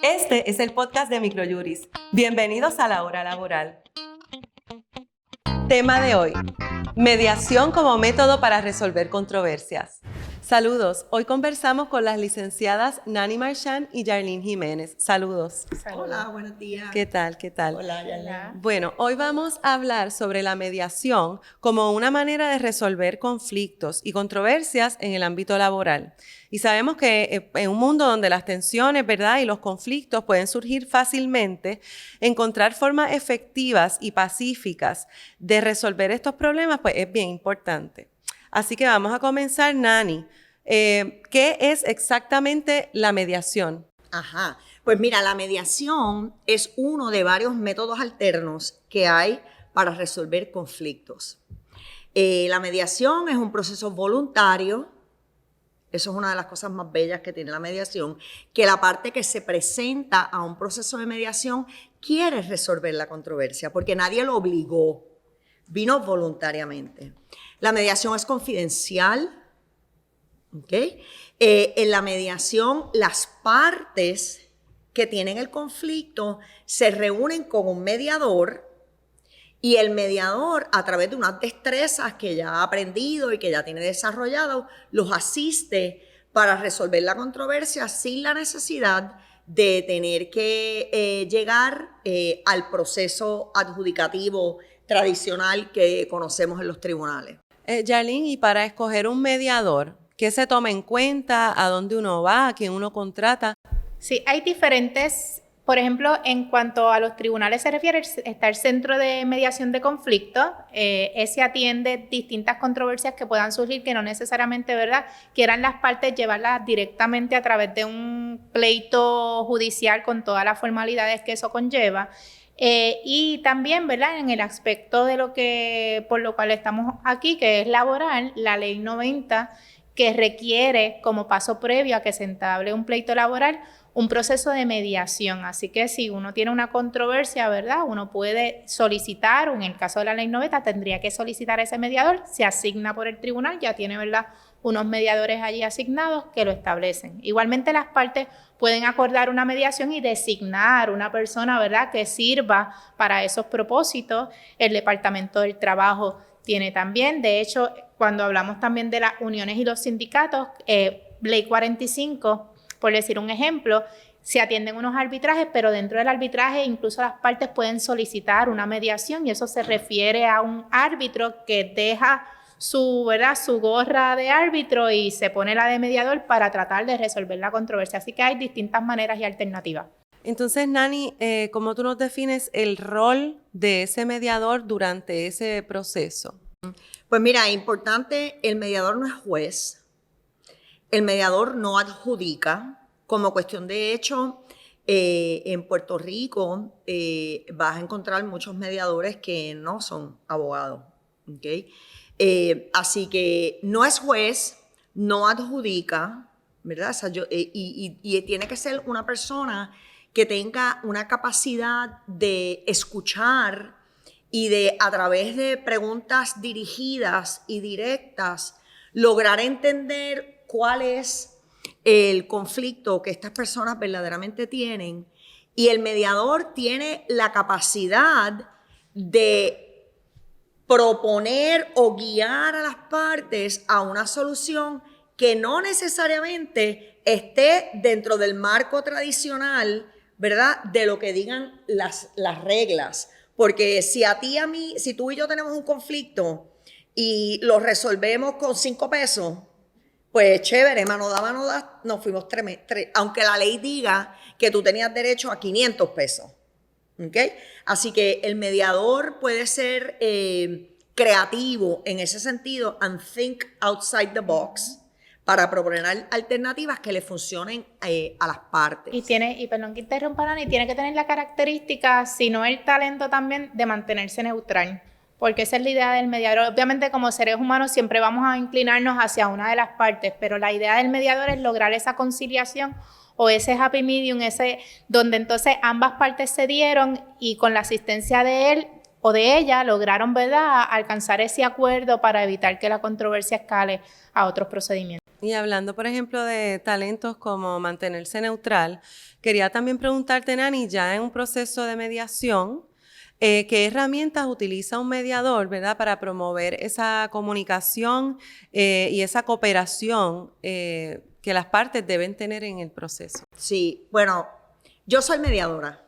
Este es el podcast de Microjuris. Bienvenidos a la hora laboral. Tema de hoy: mediación como método para resolver controversias. Saludos, hoy conversamos con las licenciadas Nani Marchand y Yarlene Jiménez. Saludos. Hola, buenos días. ¿Qué tal? ¿Qué tal? Hola, Yarlene. Bueno, hoy vamos a hablar sobre la mediación como una manera de resolver conflictos y controversias en el ámbito laboral. Y sabemos que en un mundo donde las tensiones, ¿verdad?, y los conflictos pueden surgir fácilmente, encontrar formas efectivas y pacíficas de resolver estos problemas, pues es bien importante. Así que vamos a comenzar, Nani. ¿Qué es exactamente la mediación? Ajá. Pues mira, la mediación es uno de varios métodos alternos que hay para resolver conflictos. La mediación es un proceso voluntario. Eso es una de las cosas más bellas que tiene la mediación, que la parte que se presenta a un proceso de mediación quiere resolver la controversia, porque nadie lo obligó, vino voluntariamente. La mediación es confidencial, ¿ok? En la mediación, las partes que tienen el conflicto se reúnen con un mediador y el mediador, a través de unas destrezas que ya ha aprendido y que ya tiene desarrollado, los asiste para resolver la controversia sin la necesidad de tener que llegar al proceso adjudicativo tradicional que conocemos en los tribunales. Yarlene, y para escoger un mediador, ¿qué se toma en cuenta? ¿A dónde uno va? ¿A quién uno contrata? Sí, hay diferentes, por ejemplo, en cuanto a los tribunales se refiere, está el Centro de Mediación de Conflictos. Ese atiende distintas controversias que puedan surgir, que no necesariamente, ¿verdad?, quieran las partes llevarlas directamente a través de un pleito judicial con todas las formalidades que eso conlleva. Y también, ¿verdad?, en el aspecto de lo que, por lo cual estamos aquí, que es laboral, la Ley 90, que requiere como paso previo a que se entable un pleito laboral, un proceso de mediación. Así que si uno tiene una controversia, ¿verdad?, uno puede solicitar, o en el caso de la Ley 90, tendría que solicitar a ese mediador, se asigna por el tribunal, ya tiene, ¿verdad?, unos mediadores allí asignados que lo establecen. Igualmente las partes pueden acordar una mediación y designar una persona, ¿verdad?, que sirva para esos propósitos. El Departamento del Trabajo tiene también, de hecho, cuando hablamos también de las uniones y los sindicatos, Ley 45, por decir un ejemplo, se atienden unos arbitrajes, pero dentro del arbitraje incluso las partes pueden solicitar una mediación y eso se refiere a un árbitro que deja su gorra de árbitro y se pone la de mediador para tratar de resolver la controversia. Así que hay distintas maneras y alternativas. Entonces, Nani, ¿cómo tú nos defines el rol de ese mediador durante ese proceso? Pues mira, es importante, el mediador no es juez, el mediador no adjudica. Como cuestión de hecho, en Puerto Rico vas a encontrar muchos mediadores que no son abogados, ¿ok? Así que no es juez, no adjudica, ¿verdad? O sea, y tiene que ser una persona que tenga una capacidad de escuchar y de, a través de preguntas dirigidas y directas, lograr entender cuál es el conflicto que estas personas verdaderamente tienen. Y el mediador tiene la capacidad de proponer o guiar a las partes a una solución que no necesariamente esté dentro del marco tradicional, ¿verdad?, de lo que digan las reglas. Porque si a ti, a mí, si tú y yo tenemos un conflicto y lo resolvemos con 5 pesos, pues chévere, mano da, nos fuimos 3, aunque la ley diga que tú tenías derecho a 500 pesos. ¿Okay? Así que el mediador puede ser creativo en ese sentido and think outside the box para proponer alternativas que le funcionen a las partes. Y perdón que interrumpa, Nani, tiene que tener la característica, si no el talento también, de mantenerse neutral, porque esa es la idea del mediador. Obviamente, como seres humanos siempre vamos a inclinarnos hacia una de las partes, pero la idea del mediador es lograr esa conciliación o ese happy medium, ese donde entonces ambas partes se dieron y con la asistencia de él o de ella lograron, ¿verdad?, alcanzar ese acuerdo para evitar que la controversia escale a otros procedimientos. Y hablando, por ejemplo, de talentos como mantenerse neutral, quería también preguntarte, Nani, ya en un proceso de mediación, ¿qué herramientas utiliza un mediador, verdad, para promover esa comunicación y esa cooperación que las partes deben tener en el proceso? Sí, bueno, yo soy mediadora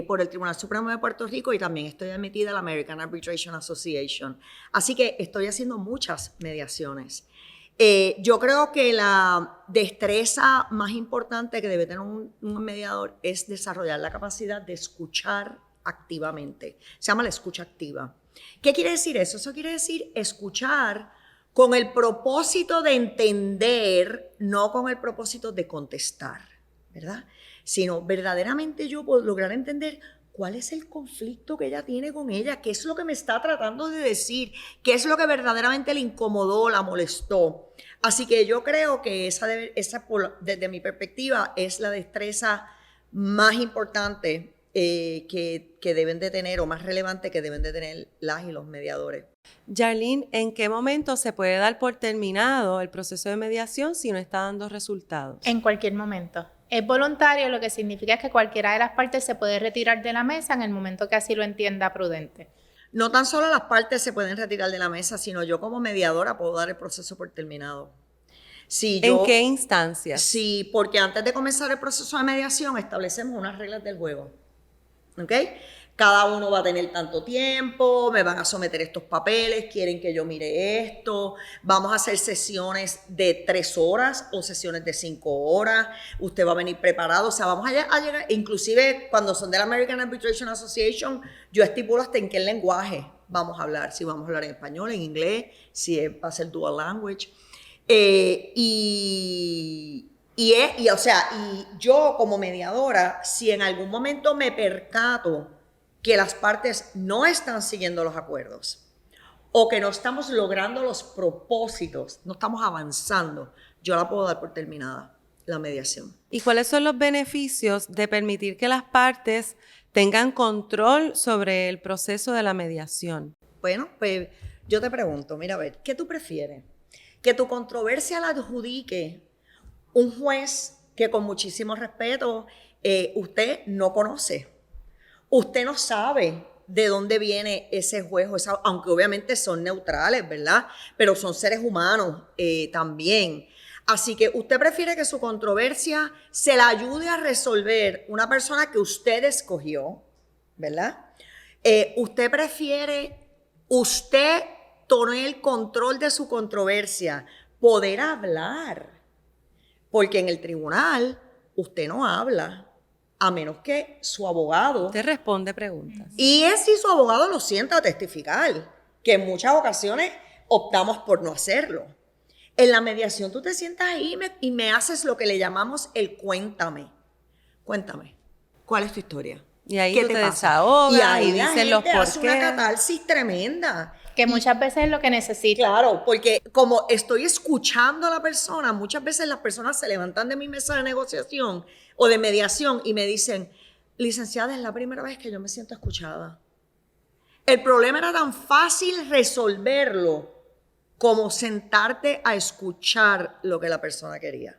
por el Tribunal Supremo de Puerto Rico y también estoy admitida a la American Arbitration Association. Así que estoy haciendo muchas mediaciones. Yo creo que la destreza más importante que debe tener un mediador es desarrollar la capacidad de escuchar activamente. Se llama la escucha activa. ¿Qué quiere decir eso? Eso quiere decir escuchar con el propósito de entender, no con el propósito de contestar, ¿verdad? Sino verdaderamente yo puedo lograr entender cuál es el conflicto que ella tiene con ella, qué es lo que me está tratando de decir, qué es lo que verdaderamente le incomodó, la molestó. Así que yo creo que esa desde mi perspectiva, es la destreza más importante que deben de tener, o más relevante que deben de tener las y los mediadores. Yarlene, ¿en qué momento se puede dar por terminado el proceso de mediación si no está dando resultados? En cualquier momento. Es voluntario, lo que significa es que cualquiera de las partes se puede retirar de la mesa en el momento que así lo entienda prudente. No tan solo las partes se pueden retirar de la mesa, sino yo como mediadora puedo dar el proceso por terminado. ¿En qué instancias? Sí, porque antes de comenzar el proceso de mediación establecemos unas reglas del juego. ¿Ok? Cada uno va a tener tanto tiempo, me van a someter estos papeles, quieren que yo mire esto, vamos a hacer sesiones de 3 horas o sesiones de 5 horas, usted va a venir preparado, o sea, vamos a llegar, inclusive cuando son de la American Arbitration Association, yo estipulo hasta en qué lenguaje vamos a hablar, si vamos a hablar en español, en inglés, si va a ser dual language. Y yo como mediadora, si en algún momento me percato que las partes no están siguiendo los acuerdos o que no estamos logrando los propósitos, no estamos avanzando, yo la puedo dar por terminada, la mediación. ¿Y cuáles son los beneficios de permitir que las partes tengan control sobre el proceso de la mediación? Bueno, pues yo te pregunto, mira, a ver, ¿qué tú prefieres? Que tu controversia la adjudique un juez que con muchísimo respeto usted no conoce. Usted no sabe de dónde viene ese juez, aunque obviamente son neutrales, ¿verdad? Pero son seres humanos también. Así que usted prefiere que su controversia se la ayude a resolver una persona que usted escogió, ¿verdad? Usted prefiere tener el control de su controversia, poder hablar, porque en el tribunal usted no habla, a menos que su abogado... Usted responde preguntas. Y es si su abogado lo sienta a testificar, que en muchas ocasiones optamos por no hacerlo. En la mediación tú te sientas ahí y me haces lo que le llamamos el cuéntame. Cuéntame, ¿cuál es tu historia? Y ahí ¿Qué tú te pasa? desahogas y dices los hace una porqués. catarsis tremenda. Que muchas veces es lo que necesita. Claro, porque como estoy escuchando a la persona, muchas veces las personas se levantan de mi mesa de negociación o de mediación y me dicen, licenciada, es la primera vez que yo me siento escuchada. El problema era tan fácil resolverlo como sentarte a escuchar lo que la persona quería.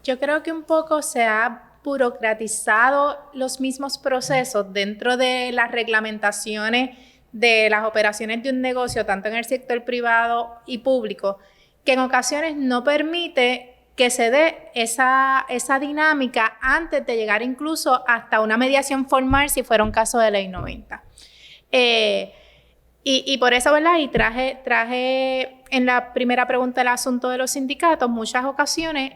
Yo creo que un poco se ha burocratizado los mismos procesos dentro de las reglamentaciones de las operaciones de un negocio, tanto en el sector privado y público, que en ocasiones no permite que se dé esa dinámica antes de llegar incluso hasta una mediación formal si fuera un caso de ley 90. Y por eso, ¿verdad? Y traje en la primera pregunta el asunto de los sindicatos, muchas ocasiones,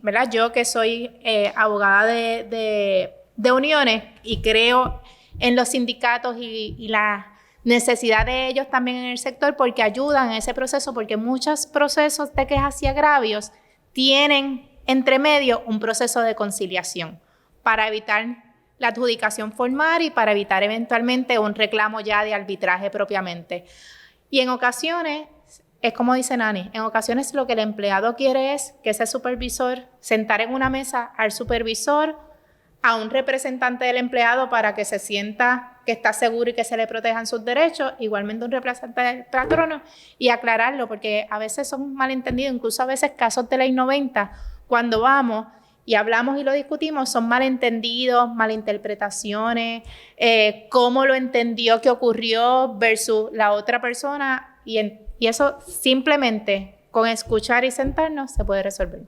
¿verdad? Yo que soy abogada de uniones y creo en los sindicatos y la necesidad de ellos también en el sector porque ayudan en ese proceso, porque muchos procesos de quejas y agravios tienen entre medio un proceso de conciliación para evitar la adjudicación formal y para evitar eventualmente un reclamo ya de arbitraje propiamente. Y en ocasiones, es como dice Nani, en ocasiones lo que el empleado quiere es que ese supervisor, sentar en una mesa al supervisor, a un representante del empleado para que se sienta que está seguro y que se le protejan sus derechos, igualmente un representante del patrono, y aclararlo, porque a veces son malentendidos, incluso a veces casos de ley 90, cuando vamos y hablamos y lo discutimos, son malentendidos, malinterpretaciones, cómo lo entendió que ocurrió versus la otra persona, y eso simplemente con escuchar y sentarnos se puede resolver.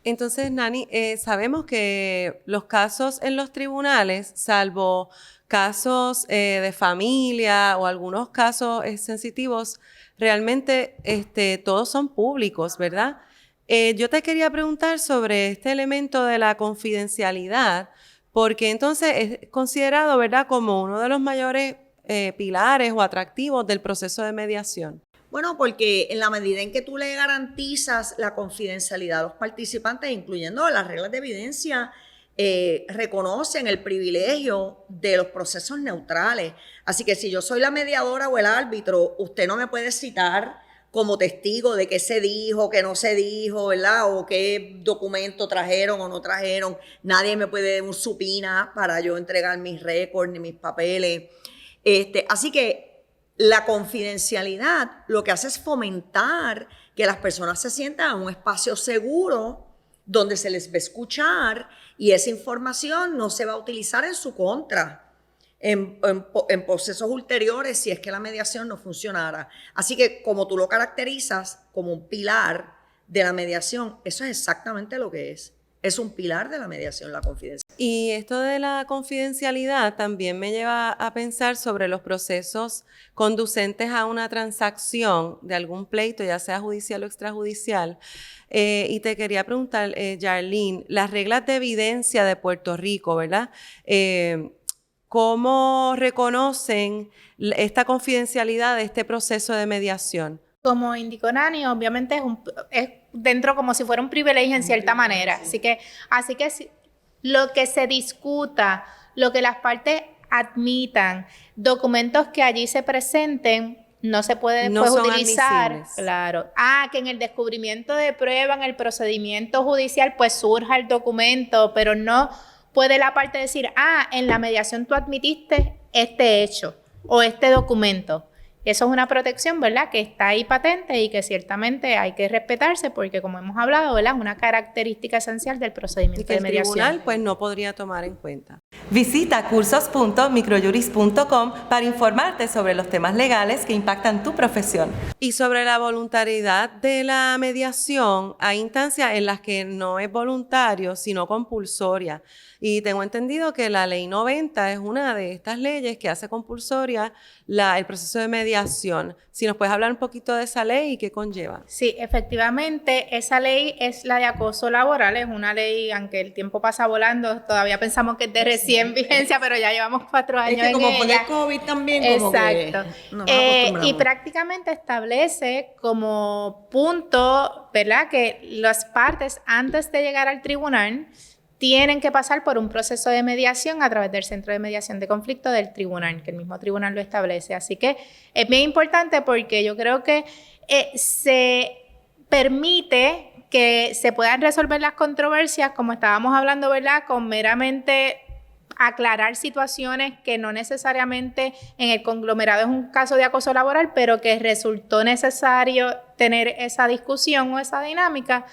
Entonces, Nani, sabemos que los casos en los tribunales, salvo casos de familia o algunos casos sensitivos, realmente todos son públicos, ¿verdad? Yo te quería preguntar sobre este elemento de la confidencialidad, porque entonces es considerado, ¿verdad?, como uno de los mayores pilares o atractivos del proceso de mediación. Bueno, porque en la medida en que tú le garantizas la confidencialidad a los participantes, incluyendo las reglas de evidencia, reconocen el privilegio de los procesos neutrales. Así que si yo soy la mediadora o el árbitro, usted no me puede citar como testigo de qué se dijo, qué no se dijo, ¿verdad? O qué documento trajeron o no trajeron. Nadie me puede dar un subpoena para yo entregar mis récords ni mis papeles. Así que la confidencialidad lo que hace es fomentar que las personas se sientan en un espacio seguro donde se les va a escuchar y esa información no se va a utilizar en su contra en procesos ulteriores si es que la mediación no funcionara. Así que como tú lo caracterizas como un pilar de la mediación, eso es exactamente lo que es. Es un pilar de la mediación, la confidencialidad. Y esto de la confidencialidad también me lleva a pensar sobre los procesos conducentes a una transacción de algún pleito, ya sea judicial o extrajudicial. Y te quería preguntar, Yarlene, las reglas de evidencia de Puerto Rico, ¿verdad? ¿Cómo reconocen esta confidencialidad de este proceso de mediación? Como indicó Nani, obviamente es dentro como si fuera un privilegio en cierta manera. Así que lo que se discuta, lo que las partes admitan, documentos que allí se presenten, no se puede después utilizar. Admisibles. Claro. Que en el descubrimiento de prueba, en el procedimiento judicial, pues surja el documento, pero no puede la parte decir, en la mediación tú admitiste este hecho o este documento. Eso es una protección, ¿verdad?, que está ahí patente y que ciertamente hay que respetarse porque, como hemos hablado, ¿verdad?, es una característica esencial del procedimiento de mediación. El tribunal, pues, no podría tomar en cuenta. Visita cursos.microjuris.com para informarte sobre los temas legales que impactan tu profesión. Y sobre la voluntariedad de la mediación, hay instancias en las que no es voluntario, sino compulsoria. Y tengo entendido que la Ley 90 es una de estas leyes que hace compulsoria el proceso de mediación. Si nos puedes hablar un poquito de esa ley y qué conlleva. Sí, efectivamente, esa ley es la de acoso laboral. Es una ley, aunque el tiempo pasa volando, todavía pensamos que es de recién vigencia, pero ya llevamos 4 años en ella. Es que como fue el COVID también, como exacto. Que nos acostumbramos. Y prácticamente establece como punto, ¿verdad?, que las partes, antes de llegar al tribunal, tienen que pasar por un proceso de mediación a través del Centro de Mediación de Conflicto del tribunal, que el mismo tribunal lo establece. Así que es bien importante porque yo creo que se permite que se puedan resolver las controversias, como estábamos hablando, ¿verdad?, con meramente aclarar situaciones que no necesariamente en el conglomerado es un caso de acoso laboral, pero que resultó necesario tener esa discusión o esa dinámica.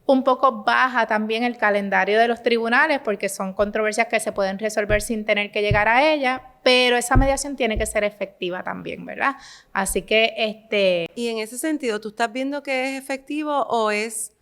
Un poco baja también el calendario de los tribunales porque son controversias que se pueden resolver sin tener que llegar a ella, pero esa mediación tiene que ser efectiva también, ¿verdad? Así que Y en ese sentido, ¿tú estás viendo que es efectivo o es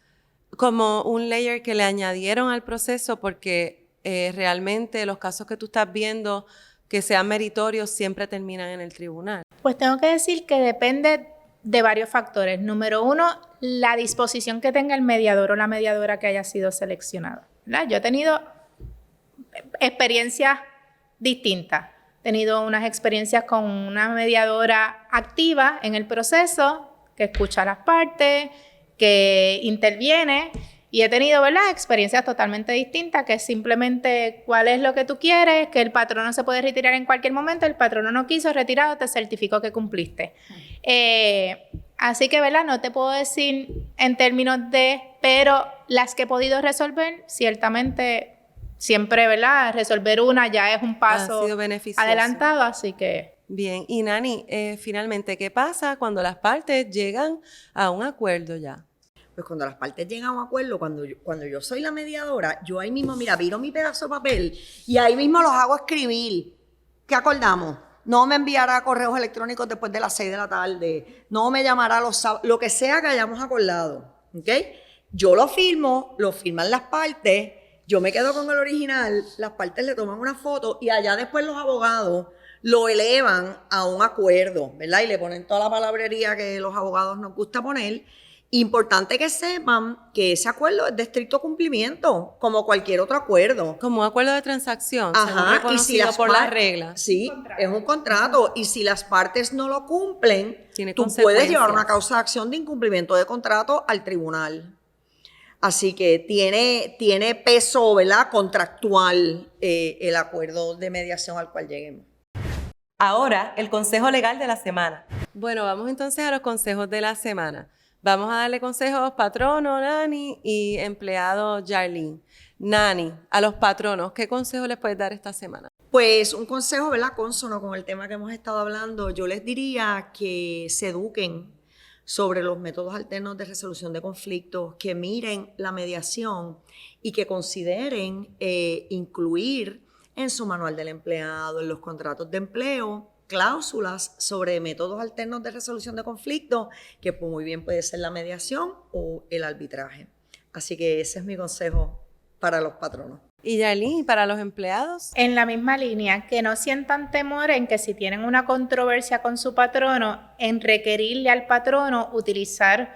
como un layer que le añadieron al proceso porque realmente los casos que tú estás viendo que sean meritorios siempre terminan en el tribunal? Pues tengo que decir que depende de varios factores. Número 1, la disposición que tenga el mediador o la mediadora que haya sido seleccionada, ¿verdad? Yo he tenido experiencias distintas. He tenido unas experiencias con una mediadora activa en el proceso, que escucha a las partes, que interviene, Y he tenido, ¿verdad?, experiencias totalmente distintas, que es simplemente cuál es lo que tú quieres, que el patrono se puede retirar en cualquier momento, el patrono no quiso, retirado, te certifico que cumpliste. Así que, ¿verdad?, no te puedo decir en términos de, pero las que he podido resolver, ciertamente, siempre, ¿verdad?, resolver una ya es un paso adelantado, así que... Bien, y Nani, finalmente, ¿qué pasa cuando las partes llegan a un acuerdo ya? Pues cuando las partes llegan a un acuerdo, cuando yo soy la mediadora, yo ahí mismo, mira, viro mi pedazo de papel y ahí mismo los hago escribir. ¿Qué acordamos? No me enviará correos electrónicos después de las 6 de la tarde. No me llamará los sábados, lo que sea que hayamos acordado. ¿Ok? Yo lo firmo, lo firman las partes, yo me quedo con el original, las partes le toman una foto y allá después los abogados lo elevan a un acuerdo, ¿verdad? Y le ponen toda la palabrería que los abogados nos gusta poner. Importante que sepan que ese acuerdo es de estricto cumplimiento, como cualquier otro acuerdo. Como un acuerdo de transacción, Ajá, reconocido por las reglas. Sí, es un contrato. Y si las partes no lo cumplen, Tiene tú puedes llevar una causa de acción de incumplimiento de contrato al tribunal. Así que tiene peso, ¿verdad?, contractual el acuerdo de mediación al cual lleguemos. Ahora, el consejo legal de la semana. Bueno, vamos entonces a los consejos de la semana. Vamos a darle consejos patrono, Nani, y empleado Yarlene. Nani, a los patronos, ¿qué consejo les puedes dar esta semana? Pues un consejo, ¿verdad?, consono con el tema que hemos estado hablando. Yo les diría que se eduquen sobre los métodos alternos de resolución de conflictos, que miren la mediación y que consideren incluir en su manual del empleado, en los contratos de empleo, cláusulas sobre métodos alternos de resolución de conflictos, que pues muy bien puede ser la mediación o el arbitraje. Así que ese es mi consejo para los patronos. Y Yarlene, para los empleados. En la misma línea, que no sientan temor en que si tienen una controversia con su patrono, en requerirle al patrono utilizar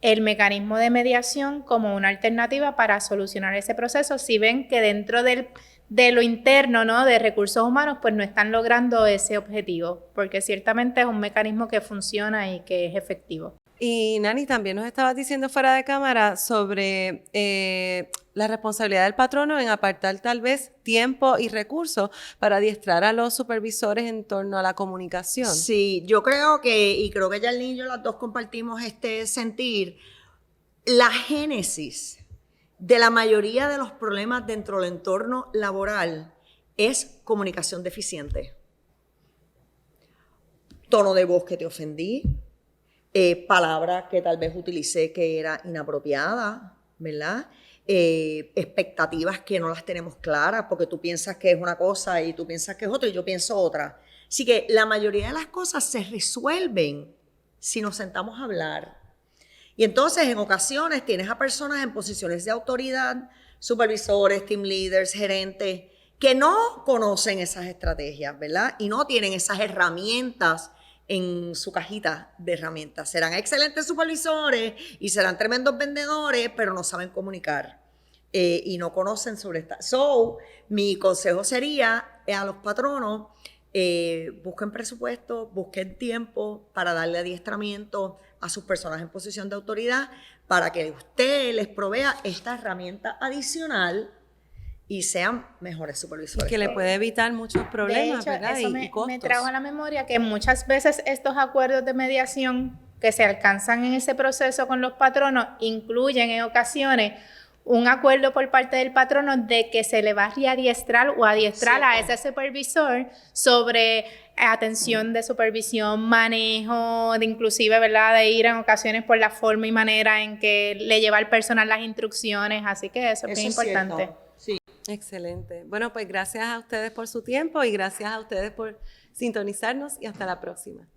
el mecanismo de mediación como una alternativa para solucionar ese proceso, si ven que dentro de lo interno, ¿no?, de recursos humanos, pues no están logrando ese objetivo, porque ciertamente es un mecanismo que funciona y que es efectivo. Y Nani, también nos estabas diciendo fuera de cámara sobre la responsabilidad del patrono en apartar tal vez tiempo y recursos para adiestrar a los supervisores en torno a la comunicación. Sí, yo creo que Yarlene y yo las dos compartimos este sentir. La génesis de la mayoría de los problemas dentro del entorno laboral es comunicación deficiente. Tono de voz que te ofendí, palabra que tal vez utilicé que era inapropiada, ¿verdad? Expectativas que no las tenemos claras porque tú piensas que es una cosa y tú piensas que es otra y yo pienso otra. Así que la mayoría de las cosas se resuelven si nos sentamos a hablar. Y entonces en ocasiones tienes a personas en posiciones de autoridad, supervisores, team leaders, gerentes, que no conocen esas estrategias, ¿verdad? Y no tienen esas herramientas en su cajita de herramientas. Serán excelentes supervisores y serán tremendos vendedores, pero no saben comunicar y no conocen sobre esta. So, mi consejo sería a los patronos, busquen presupuesto, busquen tiempo para darle adiestramiento a sus personas en posición de autoridad para que usted les provea esta herramienta adicional y sean mejores supervisores. Y que le puede evitar muchos problemas, de hecho, ¿verdad? Eso y costos. me trajo a la memoria que muchas veces estos acuerdos de mediación que se alcanzan en ese proceso con los patronos incluyen en ocasiones un acuerdo por parte del patrono de que se le va a readiestrar o adiestrar a ese supervisor sobre atención de supervisión, manejo, de inclusive, ¿verdad?, de ir en ocasiones por la forma y manera en que le lleva al personal las instrucciones. Así que eso es bien importante. Sí. Excelente. Bueno, pues gracias a ustedes por su tiempo y gracias a ustedes por sintonizarnos y hasta la próxima.